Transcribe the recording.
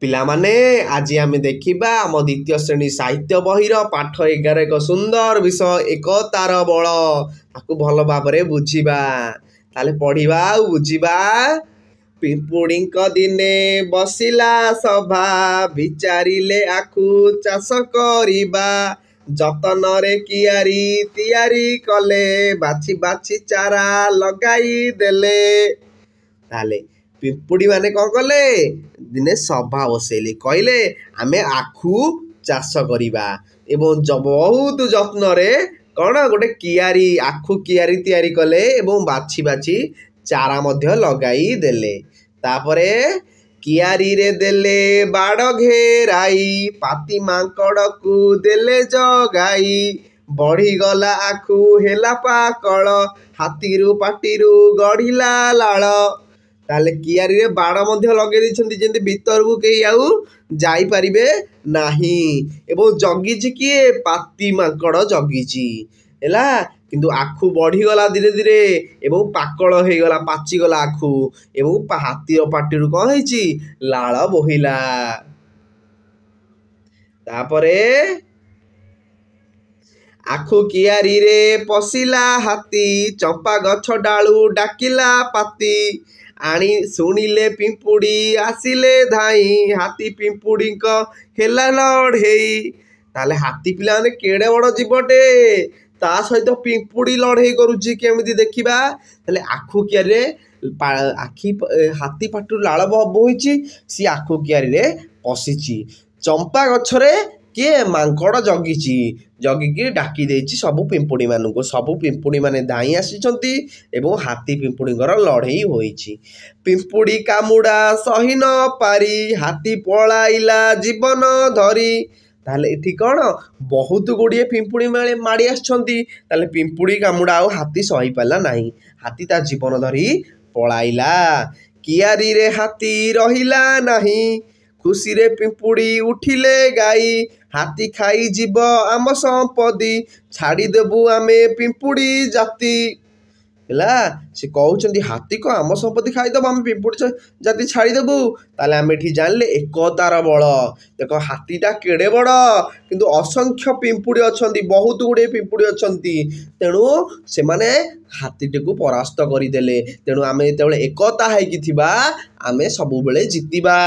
ପିଲାମାନେ ଆଜି ଆମେ ଦେଖିବା ଆମ ଦ୍ୱିତୀୟ ଶ୍ରେଣୀ ସାହିତ୍ୟ ବହିର ପାଠ 11 ଏକ ସୁନ୍ଦର ବିଷୟ ଏକତାର ବଳ। ତାକୁ ଭଲ ଭାବରେ ବୁଝିବା। ତାହେଲେ ପଢିବା ଆଉ ବୁଝିବା। ପିମ୍ପୁଡ଼ିଙ୍କ ଦିନେ ବସିଲା ସଭା, ବିଚାରିଲେ ଆଖୁ ଚାଷ କରିବା। ଯତନରେ କିଆରି ତିଆରି କଲେ, ବାଛି ବାଛି ଚାରା ଲଗାଇ ଦେଲେ। ତାହେଲେ ପିମ୍ପୁଡ଼ି ମାନେ କ'ଣ କଲେ? ଦିନେ ସଭା ବସେଇଲେ, କହିଲେ ଆମେ ଆଖୁ ଚାଷ କରିବା ଏବଂ ବହୁତ ଯତ୍ନରେ କ'ଣ ଗୋଟେ କିଆରି ଆଖୁ କିଆରି ତିଆରି କଲେ ଏବଂ ବାଛି ବାଛି ଚାରା ମଧ୍ୟ ଲଗାଇ ଦେଲେ। ତାପରେ କିଆରିରେ ଦେଲେ ବାଡ଼ ଘେରାଇ, ପାତି ମାଙ୍କଡ଼କୁ ଦେଲେ ଜଗାଇ। ବଢ଼ିଗଲା ଆଖୁ ହେଲା ପାକଳ, ହାତୀରୁ ପାଟିରୁ ଗଢ଼ିଲା ଲାଳ। ତାହେଲେ କିଆରିରେ ବାଡ଼ ମଧ୍ୟ ଲଗେଇ ଦେଇଛନ୍ତି, ଯେମିତି ଭିତରକୁ କେହି ଆଉ ଯାଇପାରିବେ ନାହିଁ। ଏବଂ ଜଗିଛି କିଏ? ପାତି ମାଙ୍କଡ଼ ଜଗିଛି ହେଲା। କିନ୍ତୁ ଆଖୁ ବଢ଼ିଗଲା ଧୀରେ ଧୀରେ ଏବଂ ପାକଳ ହେଇଗଲା, ପାଚିଗଲା ଆଖୁ ଏବଂ ହାତୀର ପାଟିରୁ କ'ଣ ହେଇଛି? ଲାଳ ବୋହିଲା। ତାପରେ ଆଖୁ କିଆରିରେ ପଶିଲା ହାତୀ, ଚମ୍ପା ଗଛ ଡାଳୁ ଡାକିଲା ପାତି। ଆଣି ଶୁଣିଲେ ପିମ୍ପୁଡ଼ି ଆସିଲେ ଧାଇଁ, ହାତୀ ପିମ୍ପୁଡ଼ିଙ୍କ ହେଲା ଲଢ଼େଇ। ତାହେଲେ ହାତୀ ପିଲାମାନେ କେଡ଼େ ବଡ଼ ଜୀବଟେ, ତା ସହିତ ପିମ୍ପୁଡ଼ି ଲଢ଼େଇ କରୁଛି। କେମିତି ଦେଖିବା? ତାହେଲେ ଆଖୁ କିଆରିରେ ହାତୀ ପାଟିରୁ ଲାଳ ବୋହିଛି, ସିଏ ଆଖୁ କିଆରିରେ ପଶିଛି। ଚମ୍ପା ଗଛରେ କିଏ? ମାଙ୍କଡ଼ ଜଗିଛି, ଜଗିକି ଡାକି ଦେଇଛି ସବୁ ପିମ୍ପୁଡ଼ି ମାନଙ୍କୁ। ସବୁ ପିମ୍ପୁଡ଼ି ମାନେ ଧାଇଁ ଆସିଛନ୍ତି ଏବଂ ହାତୀ ପିମ୍ପୁଡ଼ିଙ୍କର ଲଢ଼େଇ ହୋଇଛି। ପିମ୍ପୁଡ଼ି କାମୁଡ଼ା ସହି ନ ପାରି, ହାତୀ ପଳାଇଲା ଜୀବନ ଧରି। ତାହେଲେ ଏଠି କ'ଣ? ବହୁତ ଗୁଡ଼ିଏ ପିମ୍ପୁଡ଼ି ମାଡ଼ି ଆସିଛନ୍ତି। ତାହେଲେ ପିମ୍ପୁଡ଼ି କାମୁଡ଼ା ଆଉ ହାତୀ ସହିପାରିଲା ନାହିଁ, ହାତୀ ତା ଜୀବନ ଧରି ପଳାଇଲା। କିଆରିରେ ହାତୀ ରହିଲା ନାହିଁ, ଖୁସିରେ ପିମ୍ପୁଡ଼ି ଉଠିଲେ ଗାଇ। ହାତୀ ଖାଇଯିବ ଆମ ସମ୍ପତ୍ତି, ଛାଡ଼ିଦେବୁ ଆମେ ପିମ୍ପୁଡ଼ି ଜାତି। ହେଲା, ସେ କହୁଛନ୍ତି ହାତୀ କ'ଣ ଆମ ସମ୍ପତ୍ତି ଖାଇଦେବ, ଆମେ ପିମ୍ପୁଡ଼ି ଜାତି ଛାଡ଼ିଦେବୁ। ତାହେଲେ ଆମେ ଏଠି ଜାଣିଲେ ଏକତାର ବଳ। ଦେଖ ହାତୀଟା କେଡ଼େ ବଡ଼, କିନ୍ତୁ ଅସଂଖ୍ୟ ପିମ୍ପୁଡ଼ି ଅଛନ୍ତି, ବହୁତ ଗୁଡ଼ିଏ ପିମ୍ପୁଡ଼ି ଅଛନ୍ତି। ତେଣୁ ସେମାନେ ହାତୀଟିକୁ ପରାସ୍ତ କରିଦେଲେ। ତେଣୁ ଆମେ ଯେତେବେଳେ ଏକତା ହେଇକି ଥିବା, ଆମେ ସବୁବେଳେ ଜିତିବା।